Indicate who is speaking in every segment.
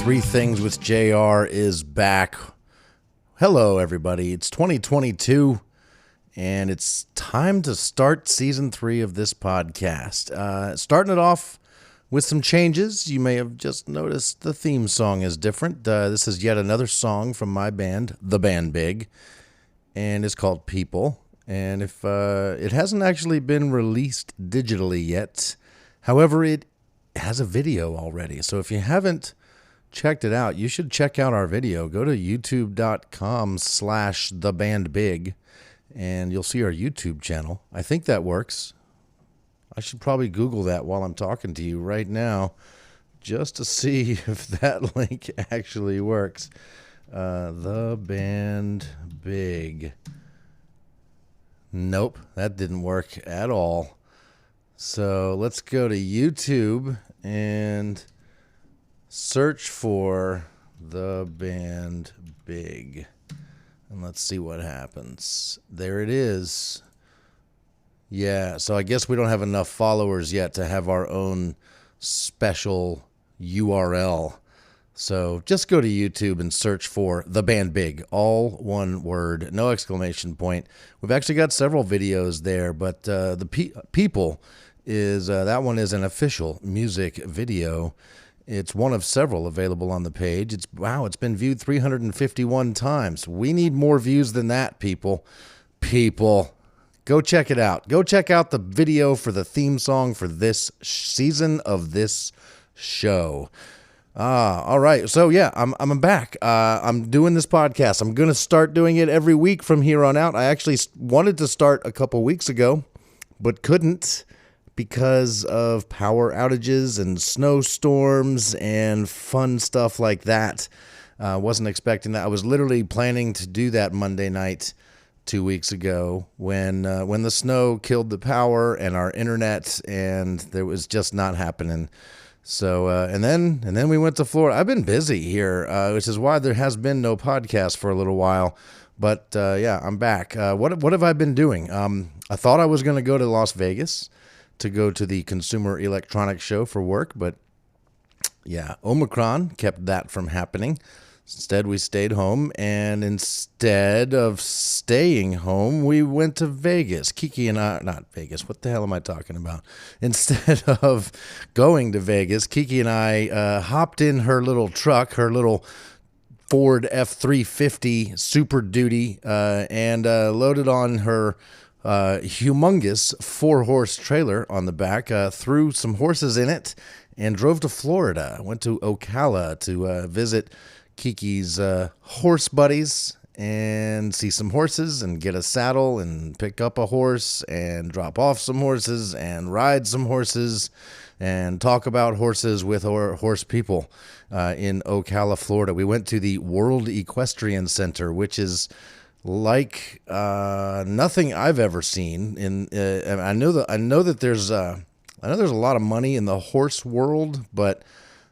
Speaker 1: Three Things with JR is back. Hello, everybody. It's 2022, and it's time to start Season 3 of this podcast. Starting it off with some changes. You may have just noticed the theme song is different. This is yet another song from my band, The Band Big, and it's called People. And if it hasn't actually been released digitally yet, however, it has a video already. So if you haven't checked it out, you should check out our video. Go to youtube.com/thebandbig and you'll see our YouTube channel. I think that works. I should probably Google that while I'm talking to you right now just to see if that link actually works. The Band Big. Nope, that didn't work at all. So let's go to YouTube and search for The Band Big. And let's see what happens. There it is. Yeah, so I guess we don't have enough followers yet to have our own special URL. So just go to YouTube and search for The Band Big, all one word, no exclamation point. We've actually got several videos there, but the People is, that one is an official music video. It's one of several available on the page. It's been viewed 351 times. We need more views than that, people. Go check it out. Go check out the video for the theme song for this season of this show. All right. So yeah, I'm back. I'm doing this podcast. I'm going to start doing it every week from here on out. I actually wanted to start a couple weeks ago, but couldn't because of power outages and snowstorms and fun stuff like that. Wasn't expecting that. I was literally planning to do that Monday night 2 weeks ago when the snow killed the power and our internet, and there was just not happening. So, and then we went to Florida. I've been busy here, which is why there has been no podcast for a little while. But yeah, I'm back. What have I been doing? I thought I was going to go to Las Vegas to go to the Consumer Electronics Show for work, but yeah, Omicron kept that from happening. Instead, we stayed home, and instead of staying home, we went to Vegas. Kiki and I, not Vegas, what the hell am I talking about? Instead of going to Vegas, Kiki and I hopped in her little truck, her little Ford F-350 Super Duty, and loaded on her humongous 4-horse trailer on the back, threw some horses in it, and drove to Florida. Went to Ocala to visit Kiki's horse buddies and see some horses and get a saddle and pick up a horse and drop off some horses and ride some horses and talk about horses with horse people in Ocala, Florida. We went to the World Equestrian Center, which is like nothing I've ever seen. I know that there's a lot of money in the horse world, but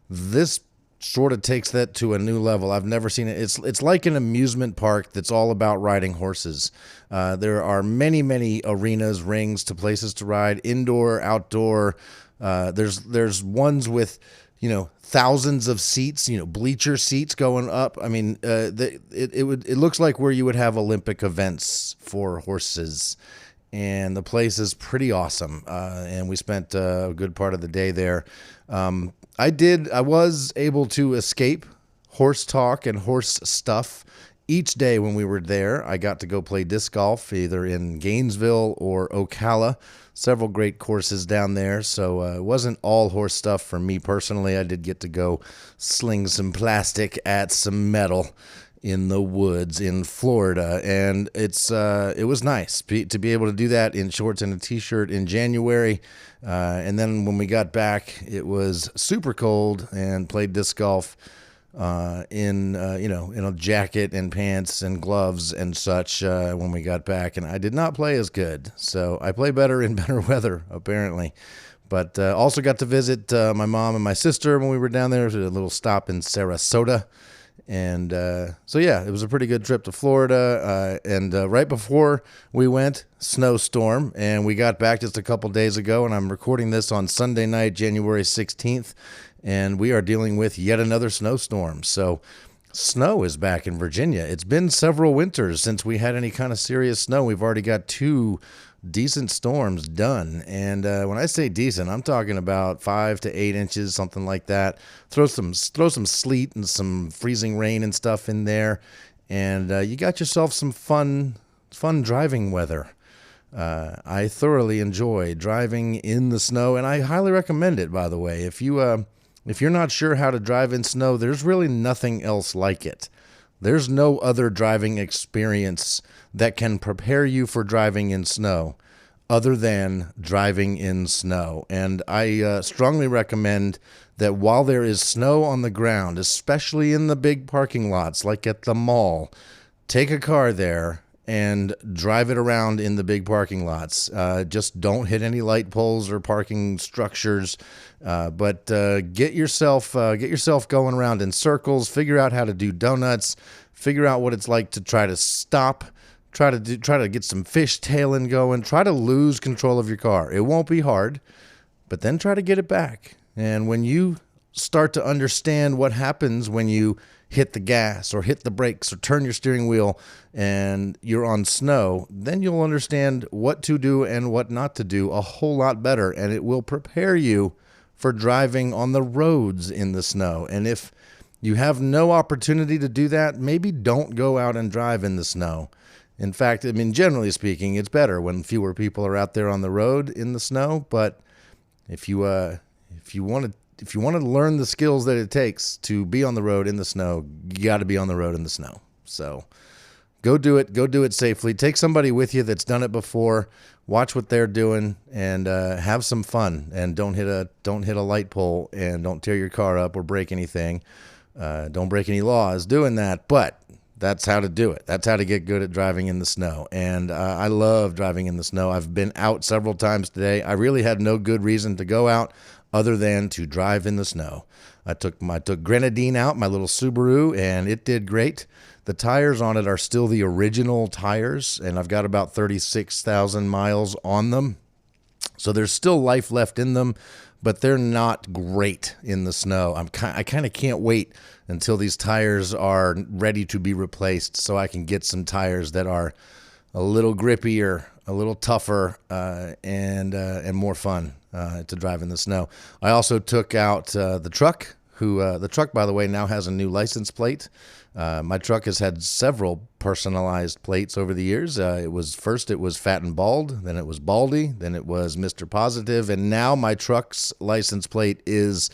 Speaker 1: this sort of takes that to a new level. I've never seen it. It's like an amusement park that's all about riding horses. There are many arenas, rings to places to ride, indoor, outdoor. There's ones with, thousands of seats, bleacher seats going up. I mean, it looks like where you would have Olympic events for horses, and the place is pretty awesome. And we spent a good part of the day there. I was able to escape horse talk and horse stuff each day when we were there. I got to go play disc golf either in Gainesville or Ocala. Several great courses down there. So it wasn't all horse stuff for me personally. I did get to go sling some plastic at some metal in the woods in Florida, and it was nice to be able to do that in shorts and a t-shirt in January. And then when we got back, it was super cold, and played disc golf in a jacket and pants and gloves and such when we got back. And I did not play as good, so I play better in better weather apparently. But also got to visit my mom and my sister when we were down there. A little stop in Sarasota. And so, yeah, it was a pretty good trip to Florida. And right before we went, snowstorm. And we got back just a couple days ago. And I'm recording this on Sunday night, January 16th. And we are dealing with yet another snowstorm. So snow is back in Virginia. It's been several winters since we had any kind of serious snow. We've already got 2 decent storms done. And when I say decent, I'm talking about 5 to 8 inches, something like that. Throw some sleet and some freezing rain and stuff in there, and you got yourself some fun driving weather. I thoroughly enjoy driving in the snow, and I highly recommend it, by the way. If you're not sure how to drive in snow, there's really nothing else like it. There's no other driving experience that can prepare you for driving in snow other than driving in snow. And I strongly recommend that while there is snow on the ground, especially in the big parking lots like at the mall, take a car there and drive it around in the big parking lots. Just don't hit any light poles or parking structures, but get yourself going around in circles. Figure out how to do donuts. Figure out what it's like to try to stop. Try to get some fishtailing going. Try to lose control of your car. It won't be hard, but then try to get it back. And when you start to understand what happens when you hit the gas or hit the brakes or turn your steering wheel and you're on snow, then you'll understand what to do and what not to do a whole lot better, and it will prepare you for driving on the roads in the snow. And if you have no opportunity to do that, maybe don't go out and drive in the snow. In fact, I mean, generally speaking, it's better when fewer people are out there on the road in the snow. But if you want to learn the skills that it takes to be on the road in the snow, you got to be on the road in the snow. So go do it. Go do it safely. Take somebody with you that's done it before. Watch what they're doing and have some fun. And don't hit a light pole and don't tear your car up or break anything. Don't break any laws doing that. But that's how to do it. That's how to get good at driving in the snow. And I love driving in the snow. I've been out several times today. I really had no good reason to go out other than to drive in the snow. I took Grenadine out, my little Subaru, and it did great. The tires on it are still the original tires, and I've got about 36,000 miles on them. So there's still life left in them, but they're not great in the snow. I kind of can't wait until these tires are ready to be replaced so I can get some tires that are a little grippier, a little tougher, and more fun to drive in the snow. I also took out the truck. The truck, by the way, now has a new license plate. My truck has had several personalized plates over the years. It was Fat and Bald, then it was Baldy, then it was Mr. Positive, and now my truck's license plate is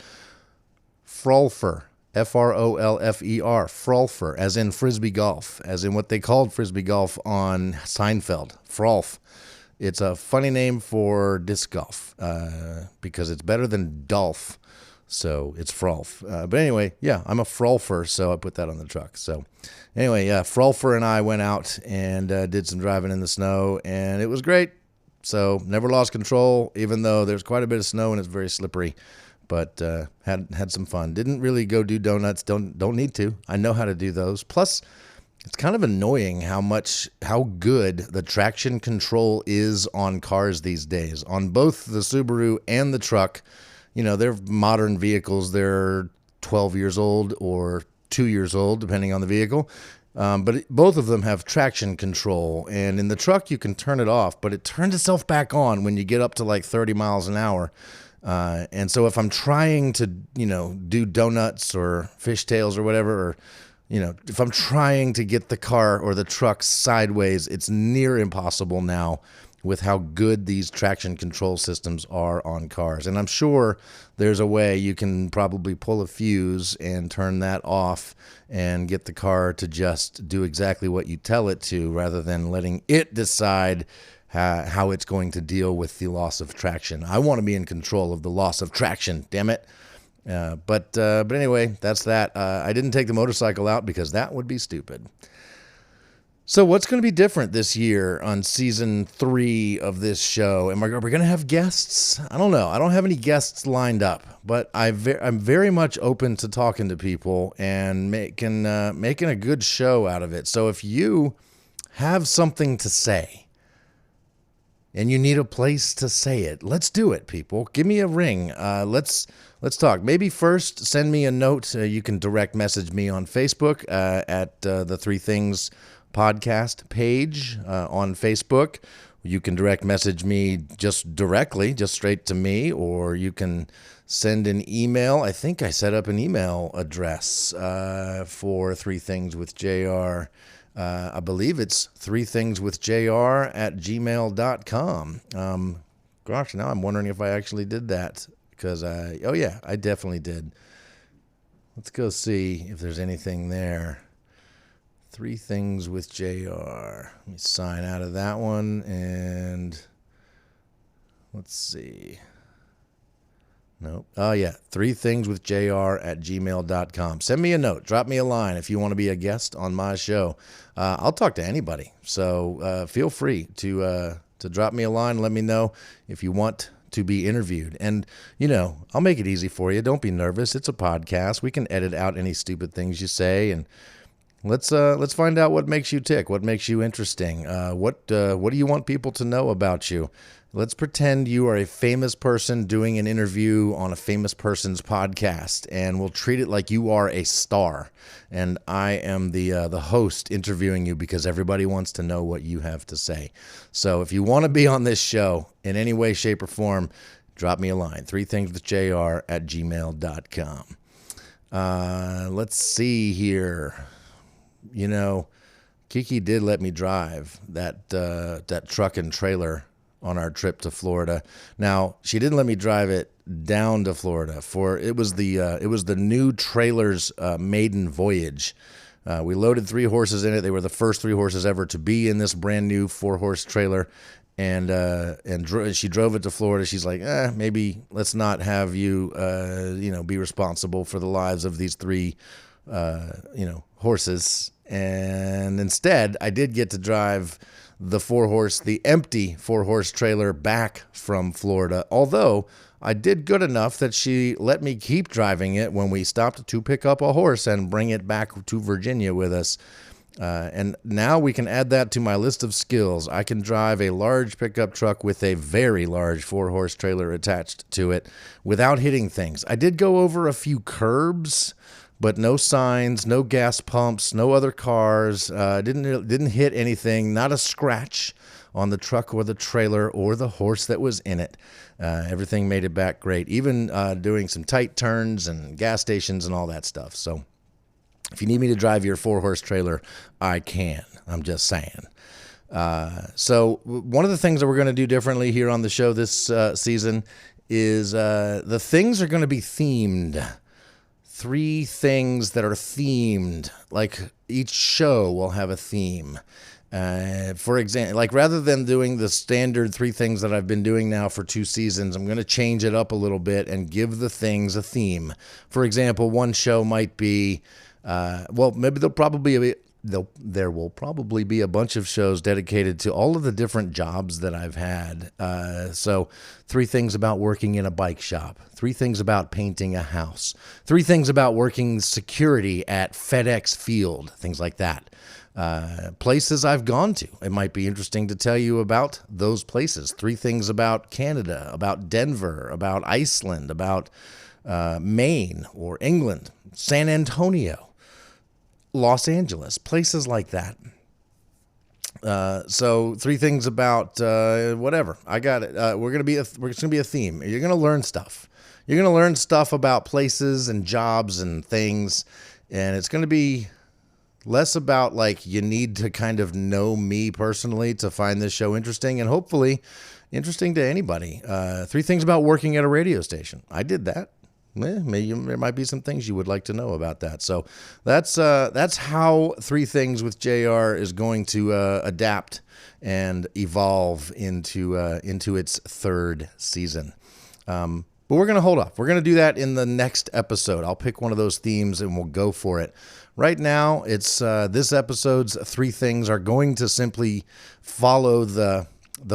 Speaker 1: Frolfer. Frolfer, Frolfer, as in Frisbee golf, as in what they called Frisbee golf on Seinfeld, Frolf. It's a funny name for disc golf because it's better than Dolph, so it's Frolf. But anyway, yeah, I'm a Frolfer, so I put that on the truck. So anyway, yeah, Frolfer and I went out and did some driving in the snow, and it was great. So never lost control, even though there's quite a bit of snow and it's very slippery. But had some fun. Didn't really go do donuts. Don't need to. I know how to do those. Plus, it's kind of annoying how good the traction control is on cars these days. On both the Subaru and the truck, you know, they're modern vehicles. They're 12 years old or 2 years old, depending on the vehicle. But both of them have traction control. And in the truck, you can turn it off, but it turns itself back on when you get up to like 30 miles an hour. And so if I'm trying to, do donuts or fishtails or whatever, or, if I'm trying to get the car or the truck sideways, it's near impossible now with how good these traction control systems are on cars. And I'm sure there's a way you can probably pull a fuse and turn that off and get the car to just do exactly what you tell it to, rather than letting it decide how it's going to deal with the loss of traction. I want to be in control of the loss of traction, damn it. But anyway, that's that. I didn't take the motorcycle out because that would be stupid. So what's going to be different this year on season 3 of this show? Are we going to have guests? I don't know. I don't have any guests lined up, but I'm very much open to talking to people and making a good show out of it. So if you have something to say and you need a place to say it, let's do it, people. Give me a ring. Let's talk. Maybe first send me a note. You can direct message me on Facebook at the Three Things podcast page on Facebook. You can direct message me just straight to me, or you can send an email. I think I set up an email address for Three Things with JR. I believe it's threethingswithjr@gmail.com. Gosh, now I'm wondering if I actually did that, because I definitely did. Let's go see if there's anything there. Three Things with JR. Let me sign out of that one, and let's see. Nope. Oh, yeah. threethingswithjr@gmail.com. Send me a note. Drop me a line if you want to be a guest on my show. I'll talk to anybody. So feel free to drop me a line. Let me know if you want to be interviewed. And, I'll make it easy for you. Don't be nervous. It's a podcast. We can edit out any stupid things you say, and let's find out what makes you tick, what makes you interesting. What do you want people to know about you? Let's pretend you are a famous person doing an interview on a famous person's podcast, and we'll treat it like you are a star, and I am the host interviewing you, because everybody wants to know what you have to say. So if you want to be on this show in any way, shape, or form, drop me a line, threethingswithjr@gmail.com. Let's see here. Kiki did let me drive that truck and trailer on our trip to Florida. Now, she didn't let me drive it down to Florida, for it was the new trailer's maiden voyage. We loaded 3 horses in it. They were the first 3 horses ever to be in this brand new 4-horse trailer, and she drove it to Florida. She's like, maybe let's not have you be responsible for the lives of these 3 horses. And instead, I did get to drive the empty 4-horse trailer back from Florida. Although I did good enough that she let me keep driving it when we stopped to pick up a horse and bring it back to Virginia with us. And now we can add that to my list of skills. I can drive a large pickup truck with a very large 4-horse trailer attached to it without hitting things. I did go over a few curbs, but no signs, no gas pumps, no other cars. Didn't hit anything, not a scratch on the truck or the trailer or the horse that was in it. Everything made it back great, even doing some tight turns and gas stations and all that stuff. So if you need me to drive your 4-horse trailer, I can. I'm just saying. So one of the things that we're going to do differently here on the show this season is the things are going to be themed. 3 things that are themed. Like each show will have a theme. For example, like rather than doing the standard 3 things that I've been doing now for 2 seasons, I'm going to change it up a little bit and give the things a theme. For example, one show might be, maybe there will probably be a bunch of shows dedicated to all of the different jobs that I've had. So 3 things about working in a bike shop, 3 things about painting a house, 3 things about working security at FedEx Field, things like that. Places I've gone to. It might be interesting to tell you about those places. 3 things about Canada, about Denver, about Iceland, about Maine or England, San Antonio, Los Angeles, places like that. So 3 things about whatever. I got it. We're gonna be a theme. You're gonna learn stuff. You're gonna learn stuff about places and jobs and things, and it's gonna be less about like you need to kind of know me personally to find this show interesting, and hopefully interesting to anybody. 3 things about working at a radio station. I did that. Maybe there might be some things you would like to know about that. So that's how 3 Things with JR is going to adapt and evolve into its 3rd season. But we're going to hold off. We're going to do that in the next episode. I'll pick one of those themes and we'll go for it. Right now, it's this episode's 3 things are going to simply follow the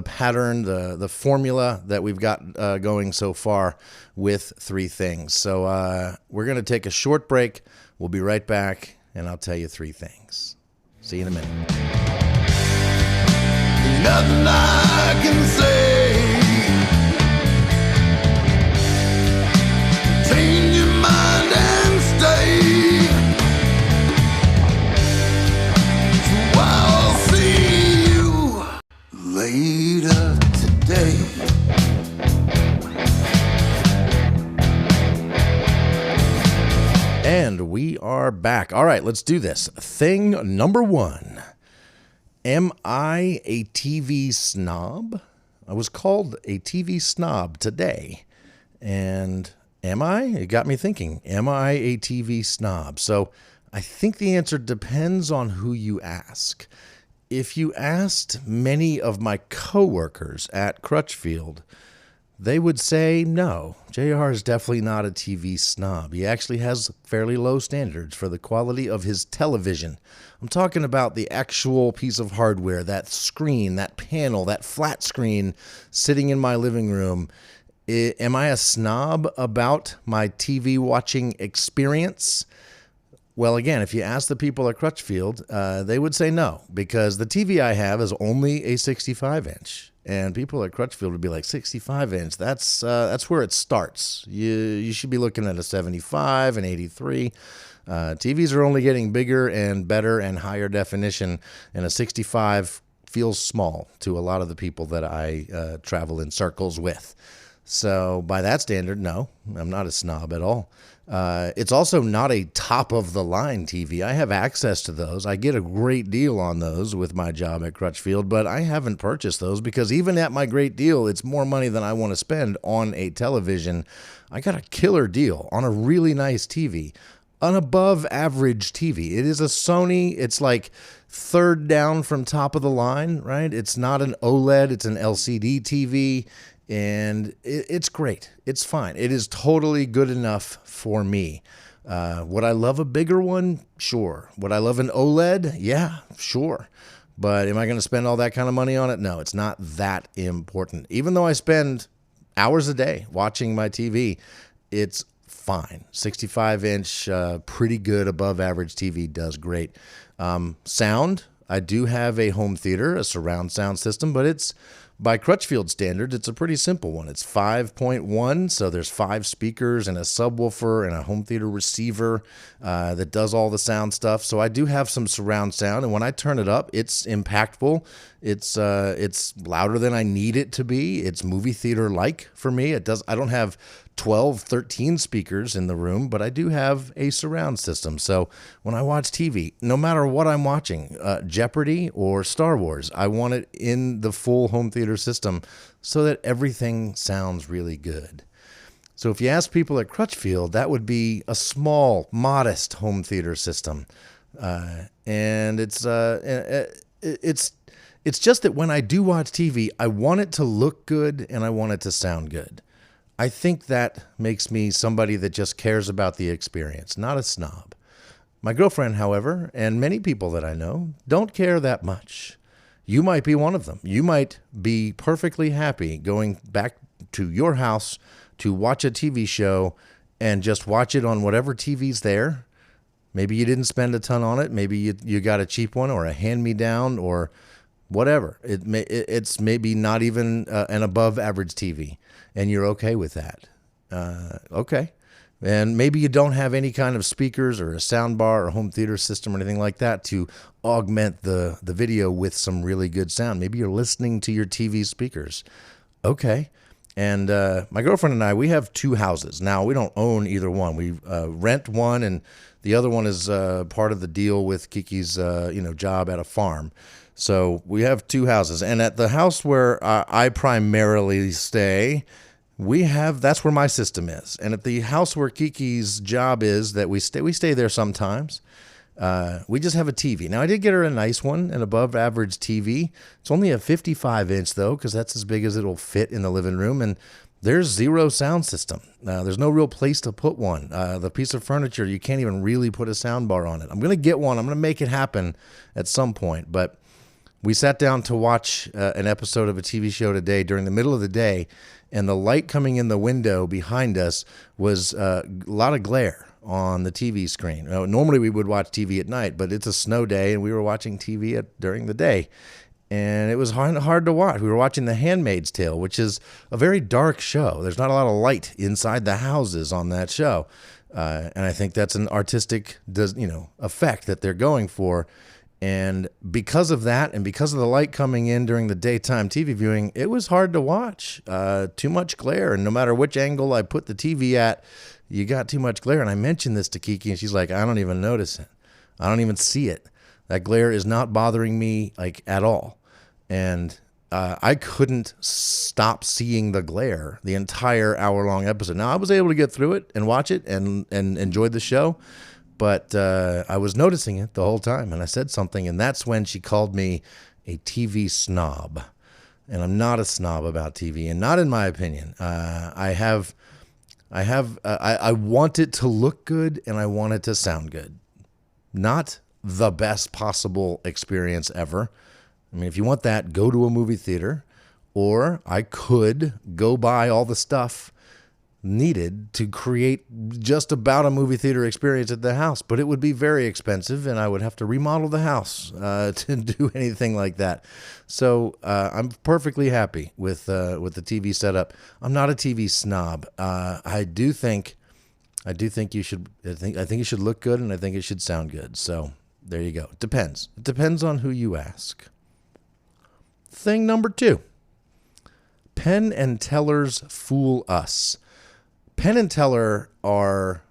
Speaker 1: pattern, the formula that we've got going so far with 3 things. So we're going to take a short break. We'll be right back, and I'll tell you 3 things. See you in a minute.
Speaker 2: Nothing I can say. Change your mind and stay. So I'll see you later today.
Speaker 1: And we are back. All right, let's do this. Thing number 1. Am I a TV snob? I was called a TV snob today. And am I? It got me thinking. Am I a TV snob? So I think the answer depends on who you ask. If you asked many of my coworkers at Crutchfield, they would say, no, JR is definitely not a TV snob. He actually has fairly low standards for the quality of his television. I'm talking about the actual piece of hardware, that screen, that panel, that flat screen sitting in my living room. Am I a snob about my TV watching experience? Well, again, if you ask the people at Crutchfield, they would say no, because the TV I have is only a 65-inch. And people at Crutchfield would be like, 65-inch, that's where it starts. You should be looking at a 75, an 83. TVs are only getting bigger and better and higher definition, and a 65 feels small to a lot of the people that I travel in circles with. So by that standard, no, I'm not a snob at all. It's also not a top-of-the-line TV. I have access to those. I get a great deal on those with my job at Crutchfield, but I haven't purchased those because even at my great deal, it's more money than I want to spend on a television. I got a killer deal on a really nice TV, an above-average TV. It is a Sony. It's like third down from top of the line, right? It's not an OLED. It's an LCD TV. And it's great. It's fine. It is totally good enough for me. Would I love a bigger one? Sure. Would I love an OLED? Yeah, sure. But am I going to spend all that kind of money on it? No, it's not that important. Even though I spend hours a day watching my TV, it's fine. 65-inch, pretty good above average TV does great. Sound, I do have a home theater, a surround sound system, but it's by Crutchfield standards, it's a pretty simple one. It's 5.1, so there's 5 speakers and a subwoofer and a home theater receiver that does all the sound stuff. So I do have some surround sound, and when I turn it up, it's impactful. It's louder than I need it to be. It's movie theater-like for me. I don't have 12, 13 speakers in the room, but I do have a surround system. So when I watch TV, no matter what I'm watching, Jeopardy or Star Wars, I want it in the full home theater system so that everything sounds really good. So if you ask people at Crutchfield, that would be a small, modest home theater system. And it's just that when I do watch TV, I want it to look good and I want it to sound good. I think that makes me somebody that just cares about the experience, not a snob. My girlfriend, however, and many people that I know, don't care that much. You might be one of them. You might be perfectly happy going back to your house to watch a TV show and just watch it on whatever TV's there. Maybe you didn't spend a ton on it. Maybe you got a cheap one or a hand-me-down or whatever. It's maybe not even an above-average TV. And you're okay with that. Okay. And maybe you don't have any kind of speakers or a sound bar or home theater system or anything like that to augment the video with some really good sound. Maybe you're listening to your TV speakers. Okay. And my girlfriend and I, we have 2 houses. Now, we don't own either one. We rent one, and the other one is part of the deal with Kiki's job at a farm. So we have 2 houses. And at the house where I primarily stay, that's where my system is. And at the house where Kiki's job is that we stay there sometimes. We just have a TV. Now, I did get her a nice one, an above average TV. It's only a 55-inch though, because that's as big as it'll fit in the living room. And there's zero sound system. There's no real place to put one. The piece of furniture, you can't even really put a sound bar on it. I'm going to get one. I'm going to make it happen at some point. But we sat down to watch an episode of a TV show today during the middle of the day, and the light coming in the window behind us was a lot of glare on the TV screen. Normally we would watch TV at night, but it's a snow day, and we were watching TV during the day. And it was hard to watch. We were watching The Handmaid's Tale, which is a very dark show. There's not a lot of light inside the houses on that show. And I think that's an artistic effect that they're going for. And because of that, and because of the light coming in during the daytime TV viewing, it was hard to watch. Too much glare. And no matter which angle I put the TV at, you got too much glare. And I mentioned this to Kiki, and she's like, I don't even notice it. I don't even see it. That glare is not bothering me like at all. And I couldn't stop seeing the glare the entire hour-long episode. Now, I was able to get through it and watch it and enjoy the show, but I was noticing it the whole time. And I said something, and that's when she called me a TV snob. And I'm not a snob about TV, and not in my opinion. I want it to look good, and I want it to sound good. Not the best possible experience ever. I mean, if you want that, go to a movie theater, or I could go buy all the stuff needed to create just about a movie theater experience at the house, but it would be very expensive, and I would have to remodel the house to do anything like that. So I'm perfectly happy with the TV setup. I'm not a TV snob. I think you should. I think it should look good, and I think it should sound good. So there you go. It depends on who you ask. Thing number 2. Penn and Teller's Fool Us. Penn and Teller are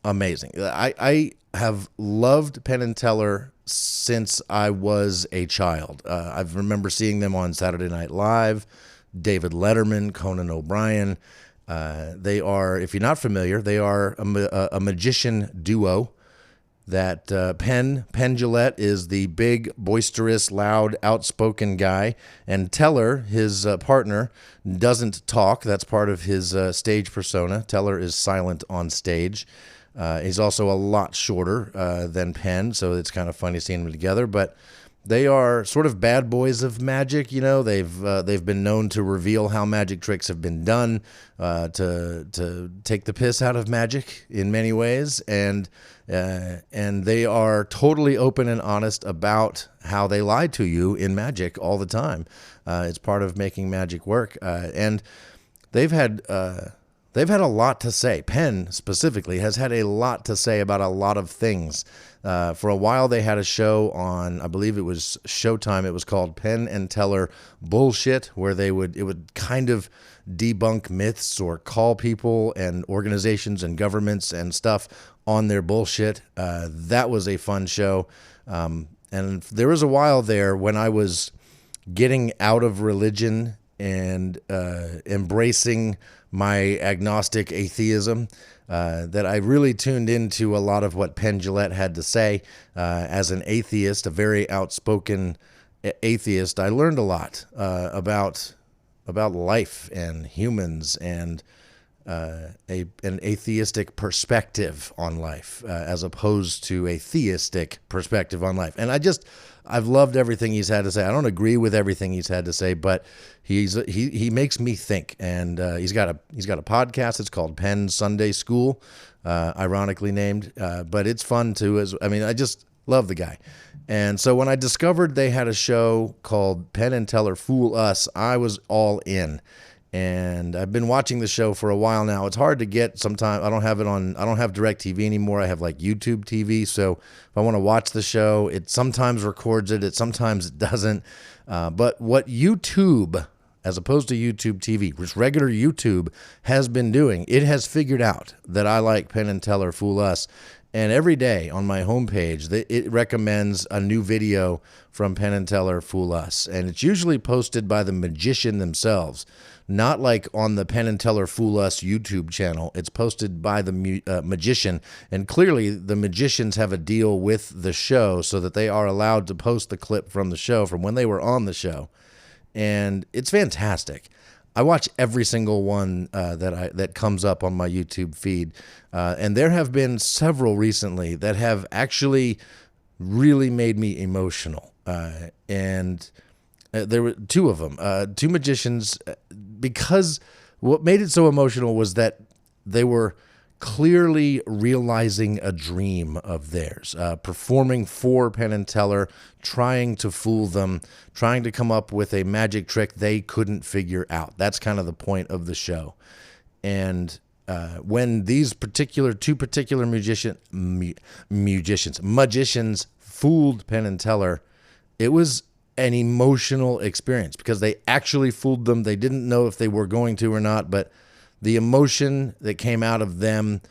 Speaker 1: amazing. I have loved Penn and Teller since I was a child. I remember seeing them on Saturday Night Live, David Letterman, Conan O'Brien. They are, if you're not familiar, they are a magician duo that Penn Jillette is the big, boisterous, loud, outspoken guy, and Teller, his partner, doesn't talk. That's part of his stage persona. Teller is silent on stage. He's also a lot shorter than Penn, so it's kind of funny seeing them together, but they are sort of bad boys of magic. They've been known to reveal how magic tricks have been done, to take the piss out of magic in many ways, and they are totally open and honest about how they lie to you in magic all the time. It's part of making magic work, and they've had a lot to say. Penn specifically has had a lot to say about a lot of things. For a while, they had a show on, I believe it was Showtime. It was called Penn and Teller Bullshit, where it would kind of debunk myths or call people and organizations and governments and stuff on their bullshit. That was a fun show. And there was a while there when I was getting out of religion and embracing my agnostic atheism, that I really tuned into a lot of what Penn Jillette had to say. As an atheist, a very outspoken atheist, I learned a lot about life and humans and an atheistic perspective on life, as opposed to a theistic perspective on life. And I've loved everything he's had to say. I don't agree with everything he's had to say, but he makes me think. And he's got a podcast. It's called Penn Sunday School, ironically named, but it's fun too. I just love the guy. And so when I discovered they had a show called Penn and Teller Fool Us, I was all in. And I've been watching the show for a while now. It's hard to get sometimes. I don't have DirecTV anymore. I have like YouTube TV. So if I want to watch the show, it sometimes records it. Sometimes it doesn't. But what YouTube, as opposed to YouTube TV, which regular YouTube has been doing, it has figured out that I like Penn and Teller Fool Us. And every day on my homepage, it recommends a new video from Penn and Teller Fool Us. And it's usually posted by the magician themselves, not like on the Penn and Teller Fool Us YouTube channel. It's posted by the magician. And clearly the magicians have a deal with the show so that they are allowed to post the clip from the show from when they were on the show. And it's fantastic. I watch every single one that comes up on my YouTube feed, and there have been several recently that have actually really made me emotional. And there were two of them, two magicians, because what made it so emotional was that they were clearly realizing a dream of theirs, performing for Penn and Teller, trying to fool them, trying to come up with a magic trick they couldn't figure out. That's kind of the point of the show. And when these two particular magicians fooled Penn and Teller, it was an emotional experience because they actually fooled them. They didn't know if they were going to or not, but the emotion that came out of them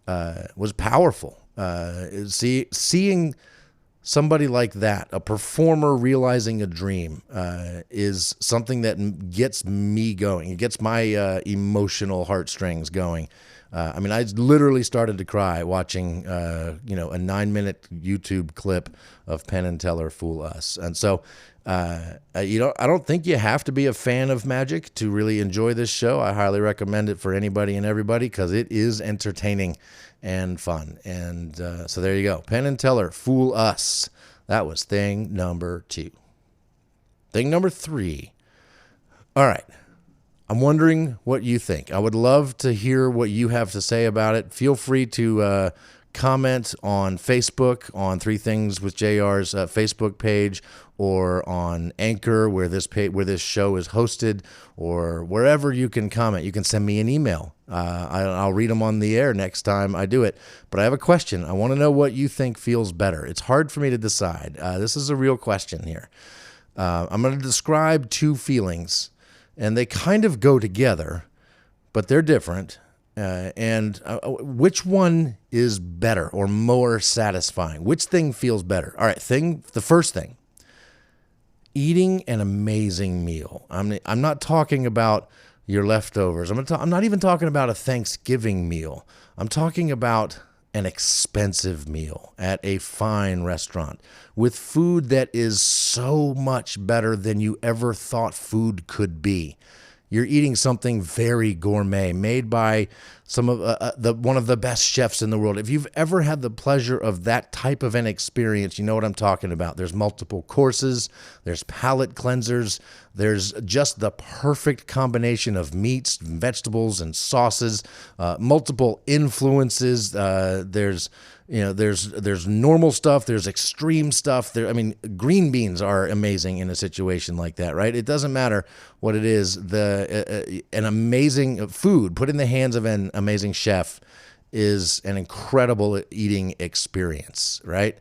Speaker 1: was powerful. Seeing somebody like that, a performer realizing a dream, is something that gets me going. It gets my emotional heartstrings going. I mean, I literally started to cry watching, a 9-minute YouTube clip of Penn and Teller fool us. And so, I don't think you have to be a fan of magic to really enjoy this show. I highly recommend it for anybody and everybody because it is entertaining and fun. And so there you go. Penn and Teller, fool us. That was thing number 2. Thing number 3. All right. I'm wondering what you think. I would love to hear what you have to say about it. Feel free to comment on Facebook on 3 Things with JR's Facebook page, or on Anchor where this show is hosted, or wherever you can comment. You can send me an email. I'll read them on the air next time I do it. But I have a question. I want to know what you think feels better. It's hard for me to decide. This is a real question here. I'm going to describe 2 feelings, and they kind of go together, but they're different. And which one is better or more satisfying? Which thing feels better? All right, the first thing, eating an amazing meal. I'm not talking about your leftovers. I'm not even talking about a Thanksgiving meal. I'm talking about an expensive meal at a fine restaurant with food that is so much better than you ever thought food could be. You're eating something very gourmet, made by some of one of the best chefs in the world. If you've ever had the pleasure of that type of an experience, you know what I'm talking about. There's multiple courses, there's palate cleansers, there's just the perfect combination of meats, vegetables, and sauces, multiple influences. There's normal stuff, there's extreme stuff. Green beans are amazing in a situation like that, right? It doesn't matter what it is. An amazing food put in the hands of an amazing chef is an incredible eating experience, right?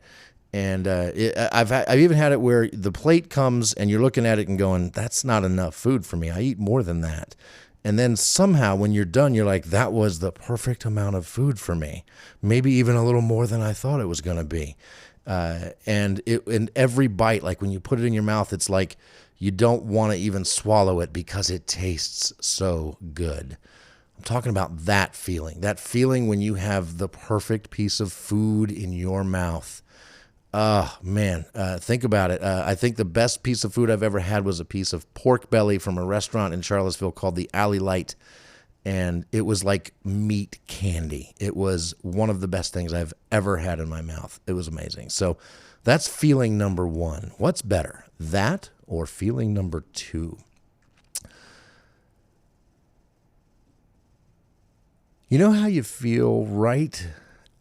Speaker 1: And I've even had it where the plate comes and you're looking at it and going, that's not enough food for me. I eat more than that. And then somehow when you're done, you're like, that was the perfect amount of food for me. Maybe even a little more than I thought it was going to be. And in every bite, like when you put it in your mouth, it's like you don't want to even swallow it because it tastes so good. I'm talking about that feeling when you have the perfect piece of food in your mouth. Oh, man, think about it. I think the best piece of food I've ever had was a piece of pork belly from a restaurant in Charlottesville called the Alley Light, and it was like meat candy. It was one of the best things I've ever had in my mouth. It was amazing. So that's feeling number 1. What's better, that or feeling number 2? You know how you feel right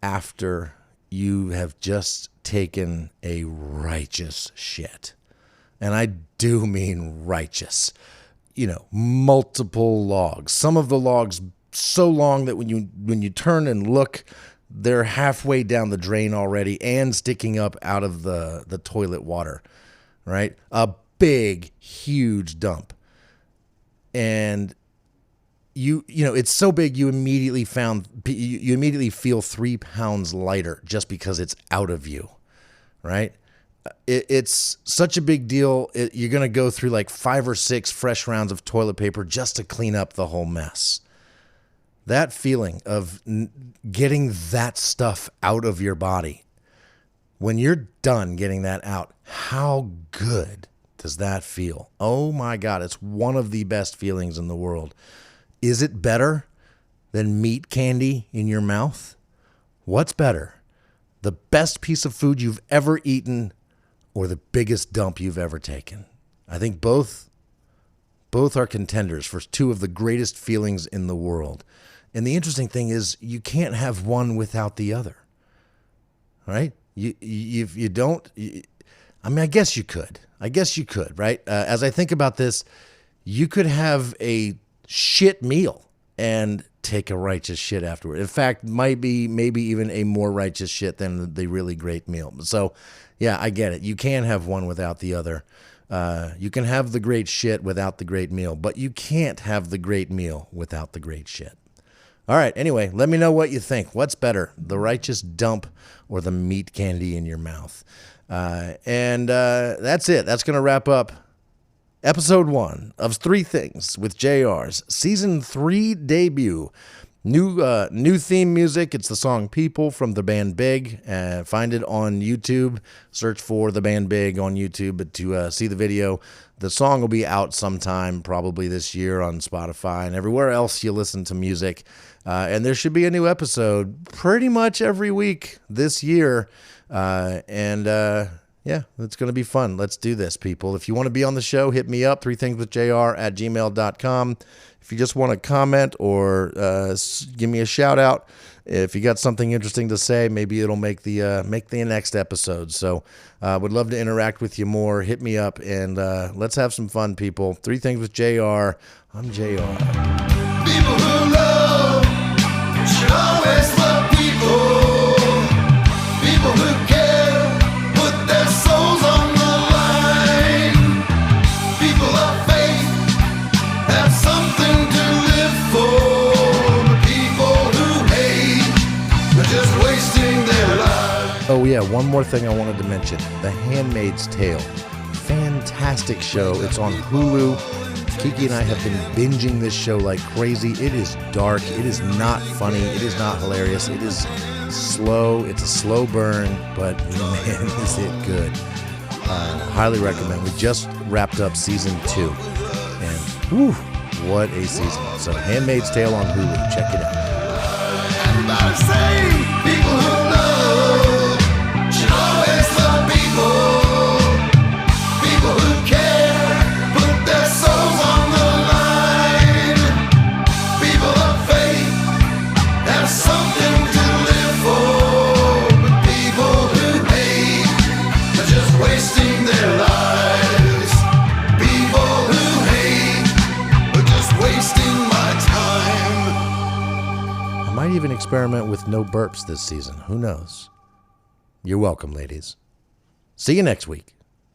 Speaker 1: after you have just taken a righteous shit? And I do mean righteous. Multiple logs. Some of the logs so long that when you turn and look, they're halfway down the drain already and sticking up out of the toilet water, right? A big, huge dump. And it's so big you immediately feel 3 pounds lighter just because it's out of you, right? It's such a big deal. You're going to go through like 5 or 6 fresh rounds of toilet paper just to clean up the whole mess. That feeling of getting that stuff out of your body, when you're done getting that out, how good does that feel? Oh my God, it's one of the best feelings in the world. Is it better than meat candy in your mouth? What's better? The best piece of food you've ever eaten or the biggest dump you've ever taken? I think both are contenders for two of the greatest feelings in the world. And the interesting thing is you can't have one without the other. Right? You don't. I mean, I guess you could. Right? As I think about this, you could have a shit meal and take a righteous shit afterward. In fact, maybe even a more righteous shit than the really great meal. So, yeah, I get it. You can have one without the other. You can have the great shit without the great meal, but you can't have the great meal without the great shit. All right. Anyway, let me know what you think. What's better, the righteous dump or the meat candy in your mouth? And that's it. That's going to wrap up episode 1 of 3 Things with JR's season 3 debut. New theme music. It's the song People from the band Big. Find it on YouTube. Search for the band Big on YouTube. But to see the video, the song will be out sometime, probably this year, on Spotify and everywhere else you listen to music. And there should be a new episode pretty much every week this year. Yeah, it's going to be fun. Let's do this, people. If you want to be on the show, hit me up, 3thingswithjr@gmail.com. If you just want to comment or give me a shout out, if you got something interesting to say, maybe it'll make the next episode. So would love to interact with you more. Hit me up and let's have some fun, people. 3 Things with JR. I'm JR.
Speaker 2: People who love should always love people. People who care put their souls on the line. People of faith have something to live for. The people who hate are just wasting their lives.
Speaker 1: Oh yeah, one more thing I wanted to mention. The Handmaid's Tale. Fantastic show. It's on Hulu. Kiki and I have been binging this show like crazy. It is dark. It is not funny. It is not hilarious. It is slow. It's a slow burn, but man, is it good. Highly recommend. We just wrapped up season 2. And whew, what a season. So Handmaid's Tale on Hulu. Check it out.
Speaker 2: Everybody say people who love should always love people. People who care put their souls on the line. People of faith have something to live for. But people who hate are just wasting their lives. People who hate are just wasting my time.
Speaker 1: I might even experiment with no burps this season. Who knows? You're welcome, ladies. See you next week.